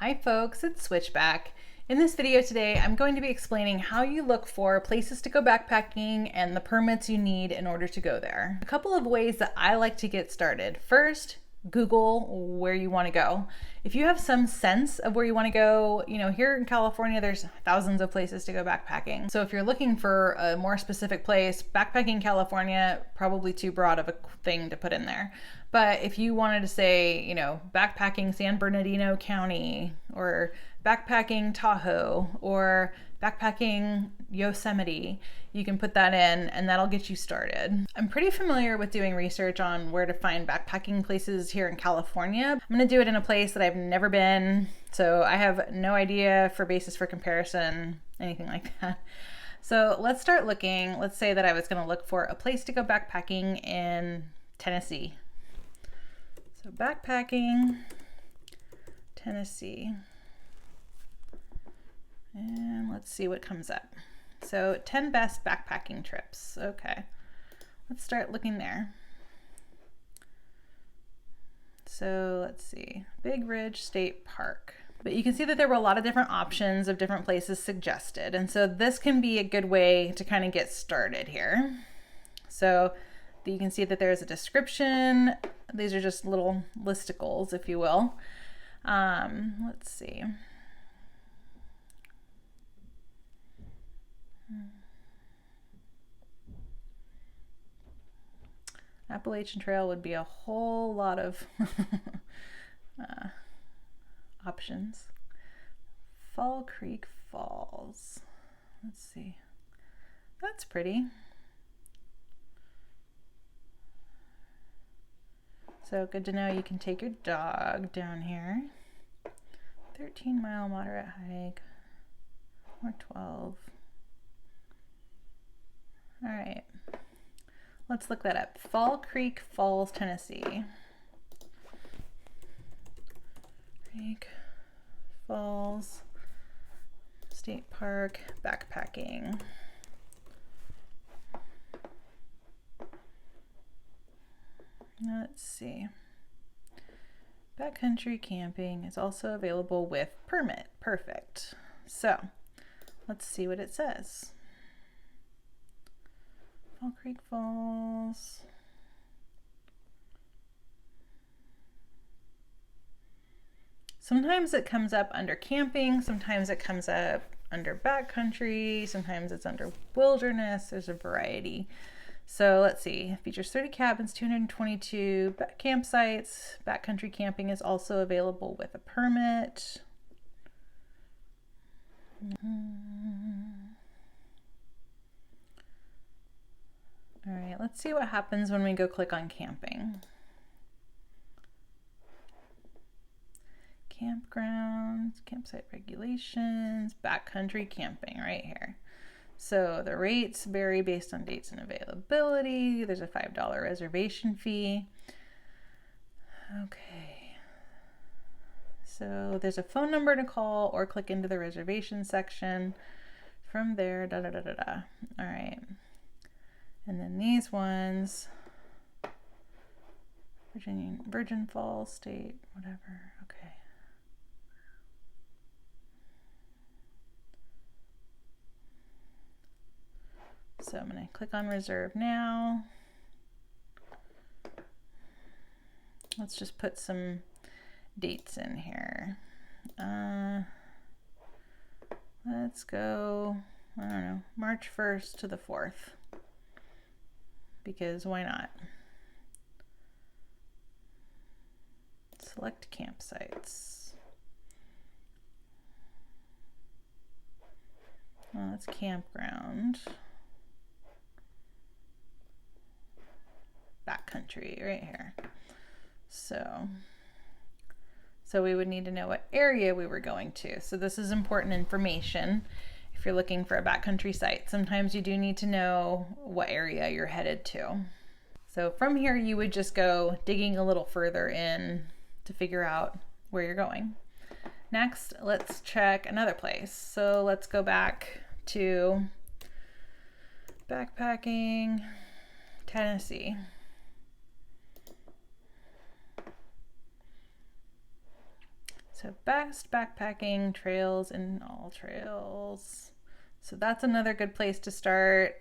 Hi folks, it's Switchback. In this video today, I'm going to be explaining how you look for places to go backpacking and the permits you need in order to go there. A couple of ways that I like to get started. First, Google where you want to go. If you have some sense of where you want to go, here in California, there's thousands of places to go backpacking. So if you're looking for a more specific place, backpacking California, probably too broad of a thing to put in there. But if you wanted to say, backpacking San Bernardino County or backpacking Tahoe or backpacking Yosemite, you can put that in and that'll get you started. I'm pretty familiar with doing research on where to find backpacking places here in California. I'm gonna do it in a place that I've never been, so I have no idea for basis for comparison, anything like that. So let's start looking. Let's say that I was gonna look for a place to go backpacking in Tennessee. So backpacking, Tennessee. And let's see what comes up. So 10 best backpacking trips. Okay, let's start looking there. So let's see, Big Ridge State Park. But you can see that there were a lot of different options of different places suggested. And so this can be a good way to kind of get started here. So you can see that there's a description. These are just little listicles, if you will. Let's see. Appalachian Trail would be a whole lot of options. Fall Creek Falls. Let's see. That's pretty. So good to know you can take your dog down here. 13-mile moderate hike or 12. All right, let's look that up. Fall Creek Falls, Tennessee. Creek Falls State Park backpacking. Let's see. Backcountry camping is also available with permit. Perfect. So let's see what it says. Fall Creek Falls. Sometimes it comes up under camping, sometimes it comes up under backcountry, sometimes it's under wilderness. There's a variety. So let's see, features 30 cabins, 222 campsites. Backcountry camping is also available with a permit. All right, let's see what happens when we go click on camping. Campgrounds, campsite regulations, backcountry camping right here. So the rates vary based on dates and availability. There's a $5 reservation fee. Okay. So there's a phone number to call or click into the reservation section. From there, All right. And then these ones, Virgin Falls State, whatever. Okay. So I'm going to click on reserve now. Let's just put some dates in here. Let's go, I don't know, March 1st to the 4th. Because why not? Select campsites. Well, that's campground. Backcountry right here. So we would need to know what area we were going to. So this is important information if you're looking for a backcountry site. Sometimes you do need to know what area you're headed to. So from here, you would just go digging a little further in to figure out where you're going. Next, let's check another place. So let's go back to backpacking, Tennessee. So best backpacking trails in AllTrails. So that's another good place to start.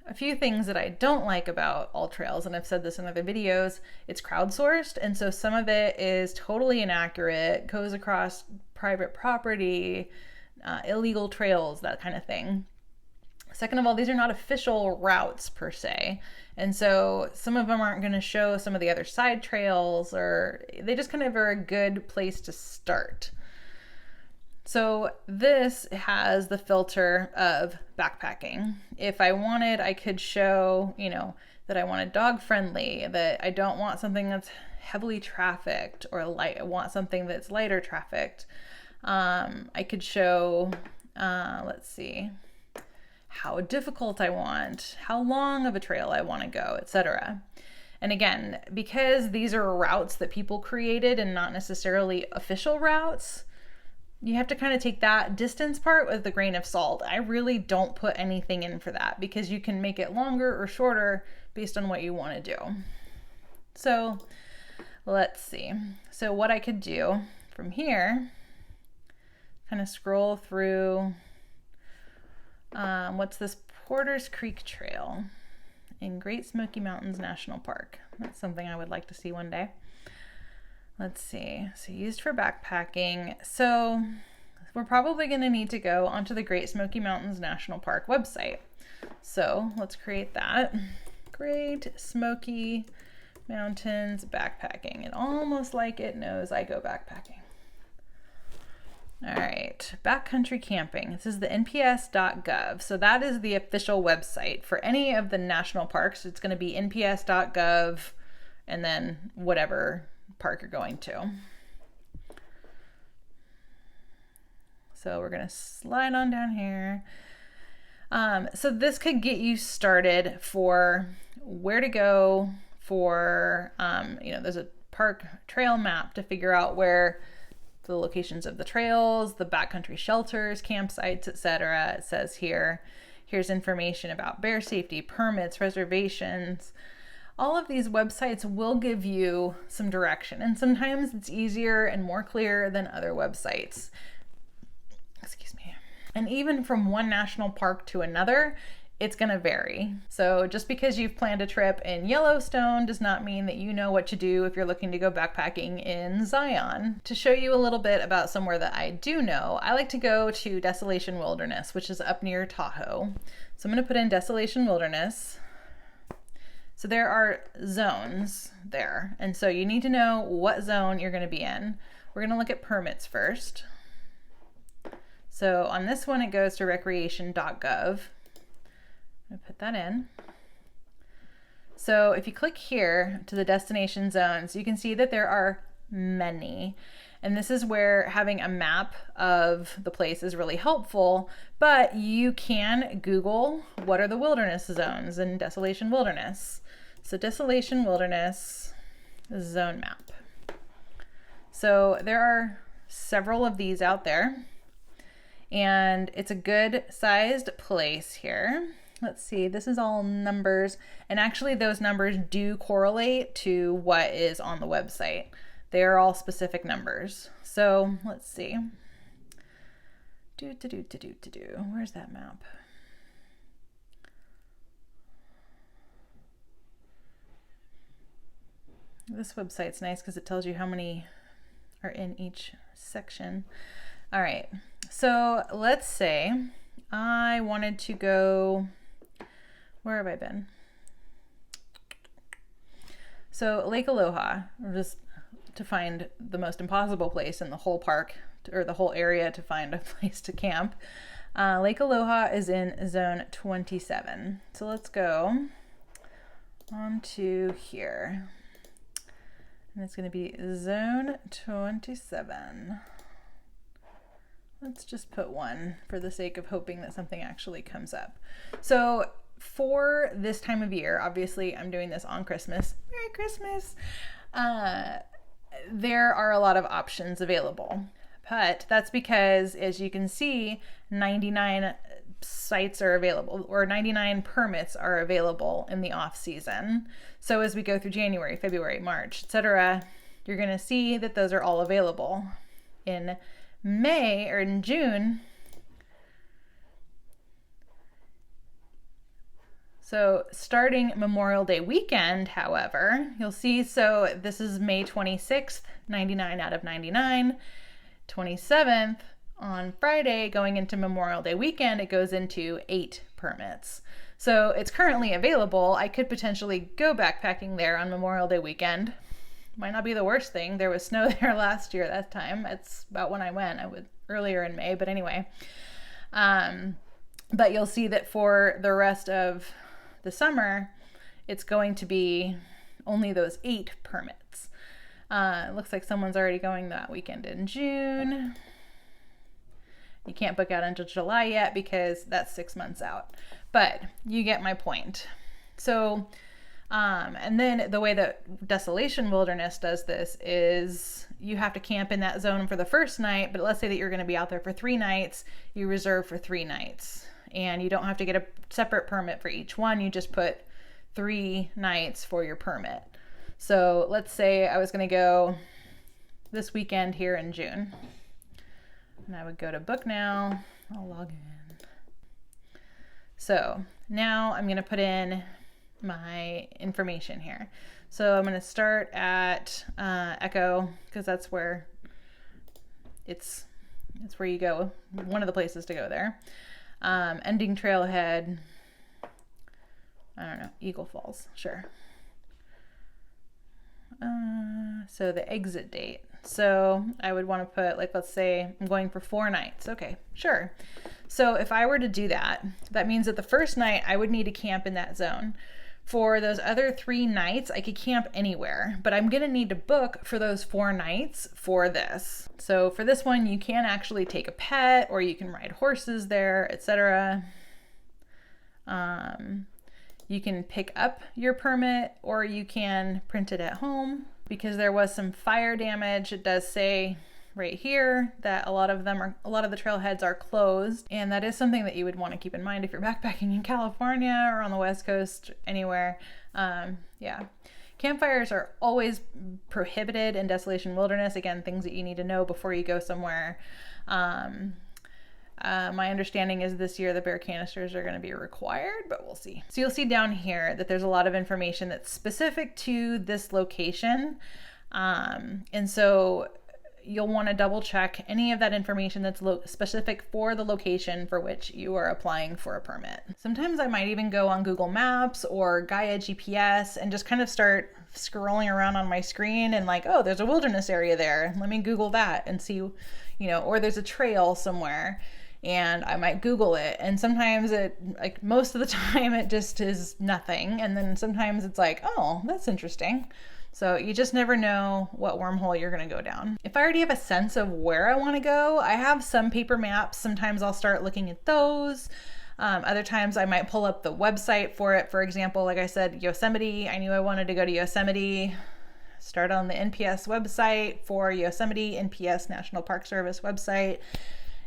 A few things that I don't like about AllTrails, and I've said this in other videos, it's crowdsourced, and so some of it is totally inaccurate, goes across private property, illegal trails, that kind of thing. Second of all, these are not official routes per se, and so some of them aren't going to show some of the other side trails, or they just kind of are a good place to start. So this has the filter of backpacking. If I wanted, I could show, that I want it dog friendly, that I don't want something that's heavily trafficked, or I want something that's lighter trafficked. I could show, let's see, how difficult I want, how long of a trail I want to go, etc. And again, because these are routes that people created and not necessarily official routes, you have to kind of take that distance part with a grain of salt. I really don't put anything in for that because you can make it longer or shorter based on what you want to do. So let's see. So what I could do from here, kind of scroll through, what's this? Porter's Creek Trail in Great Smoky Mountains National Park. That's something I would like to see one day. Let's see. So used for backpacking. So we're probably going to need to go onto the Great Smoky Mountains National Park website. So let's create that. Great Smoky Mountains backpacking. And almost like it knows I go backpacking. All right, backcountry camping. This is the NPS.gov. So that is the official website for any of the national parks. It's going to be NPS.gov and then whatever park you're going to. So we're going to slide on down here. So this could get you started for where to go for, there's a park trail map to figure out where the locations of the trails, the backcountry shelters, campsites, etc. It says here's information about bear safety, permits, reservations. All of these websites will give you some direction, and sometimes it's easier and more clear than other websites. Excuse me. And even from one national park to another, it's going to vary. So just because you've planned a trip in Yellowstone does not mean that you know what to do if you're looking to go backpacking in Zion. To show you a little bit about somewhere that I do know, I like to go to Desolation Wilderness, which is up near Tahoe. So I'm going to put in Desolation Wilderness. So there are zones there. And so you need to know what zone you're going to be in. We're going to look at permits first. So on this one, it goes to recreation.gov. I'm going to put that in. So if you click here to the destination zones, you can see that there are many. And this is where having a map of the place is really helpful, but you can Google what are the wilderness zones in Desolation Wilderness. So Desolation Wilderness zone map. So there are several of these out there, and it's a good sized place here. Let's see, this is all numbers, and actually those numbers do correlate to what is on the website. They are all specific numbers. So let's see. Where's that map? This website's nice because it tells you how many are in each section. All right, so let's say I wanted to go, where have I been? So Lake Aloha, just to find the most impossible place in the whole park, or the whole area to find a place to camp. Lake Aloha is in zone 27. So let's go on to here. And it's going to be zone 27. Let's just put 1 for the sake of hoping that something actually comes up. So for this time of year, obviously I'm doing this on Christmas. Merry Christmas! There are a lot of options available. But that's because, as you can see, 99 sites are available, or 99 permits are available in the off season. So as we go through January, February, March, etc., you're going to see that those are all available. In May or in June, so starting Memorial Day weekend, however, you'll see, so this is May 26th, 99 out of 99, 27th on Friday, going into Memorial Day weekend, it goes into 8 permits. So it's currently available. I could potentially go backpacking there on Memorial Day weekend. Might not be the worst thing. There was snow there last year that time. It's about when I went. I went earlier in May, but anyway. But you'll see that for the rest of the summer, it's going to be only those 8 permits. It looks like someone's already going that weekend in June. You can't book out until July yet because that's 6 months out, but you get my point. So, and then the way that Desolation Wilderness does this is you have to camp in that zone for the first night, but let's say that you're going to be out there for 3 nights, you reserve for 3 nights, and you don't have to get a separate permit for each one. You just put 3 nights for your permit. So let's say I was going to go this weekend here in June. And I would go to book now. I'll log in. So now I'm going to put in my information here. So I'm going to start at Echo, because that's where it's where you go. One of the places to go there. Ending trailhead. I don't know. Eagle Falls. Sure. So the exit date. So I would want to put, like, let's say I'm going for 4 nights. Okay, sure. So if I were to do that, that means that the first night I would need to camp in that zone. For those other 3 nights, I could camp anywhere, but I'm going to need to book for those 4 nights for this. So for this one, you can actually take a pet, or you can ride horses there, etc. You can pick up your permit, or you can print it at home. Because there was some fire damage, it does say right here that a lot of the trailheads are closed, and that is something that you would want to keep in mind if you're backpacking in California or on the West Coast, anywhere. Yeah, campfires are always prohibited in Desolation Wilderness. Again, things that you need to know before you go somewhere. My understanding is this year the bear canisters are going to be required, but we'll see. So you'll see down here that there's a lot of information that's specific to this location. And so you'll want to double check any of that information that's specific for the location for which you are applying for a permit. Sometimes I might even go on Google Maps or Gaia GPS and just kind of start scrolling around on my screen and like, oh, there's a wilderness area there. Let me Google that and see, or there's a trail somewhere. And I might Google it, and sometimes it, like most of the time, it just is nothing. And then sometimes it's like, oh, that's interesting. So you just never know what wormhole you're going to go down. If I already have a sense of where I want to go, I have some paper maps. Sometimes I'll start looking at those. Other times I might pull up the website for it. For example, like I said, Yosemite, I knew I wanted to go to Yosemite. Start on the NPS website for Yosemite, NPS National Park Service website,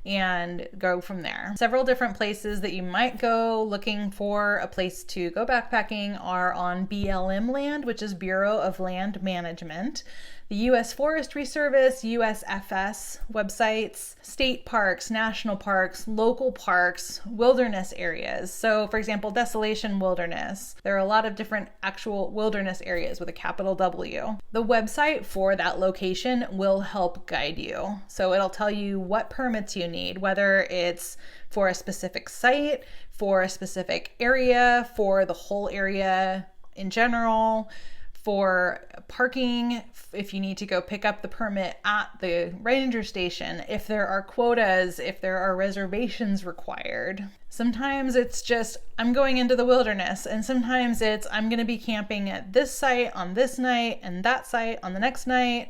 and go from there. Several different places that you might go looking for a place to go backpacking are on BLM land, which is Bureau of Land Management, the U.S. Forestry Service, USFS websites, state parks, national parks, local parks, wilderness areas. So for example, Desolation Wilderness. There are a lot of different actual wilderness areas with a capital W. The website for that location will help guide you. So it'll tell you what permits you need, whether it's for a specific site, for a specific area, for the whole area in general, for parking, if you need to go pick up the permit at the ranger station, if there are quotas, if there are reservations required. Sometimes it's just, I'm going into the wilderness, and sometimes it's, I'm going to be camping at this site on this night and that site on the next night.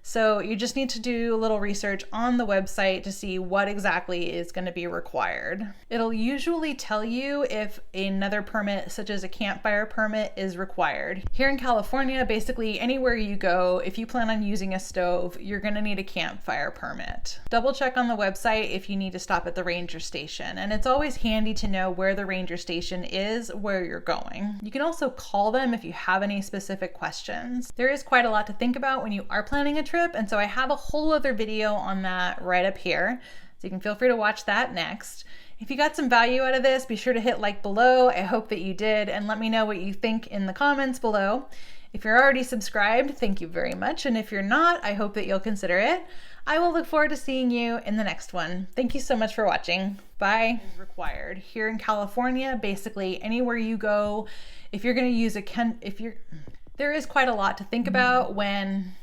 So you just need to do a little research on the website to see what exactly is going to be required. It'll usually tell you if another permit, such as a campfire permit, is required. Here in California, basically anywhere you go, if you plan on using a stove, you're going to need a campfire permit. Double check on the website if you need to stop at the ranger station. And it's always handy to know where the ranger station is, where you're going. You can also call them if you have any specific questions. There is quite a lot to think about when you are planning a trip. And so I have a whole other video on that right up here. So you can feel free to watch that next. If you got some value out of this, be sure to hit like below. I hope that you did, and let me know what you think in the comments below. If you're already subscribed, thank you very much. And if you're not, I hope that you'll consider it. I will look forward to seeing you in the next one. Thank you so much for watching. Bye. Required here in California, basically anywhere you go, if you're going to use there is quite a lot to think about when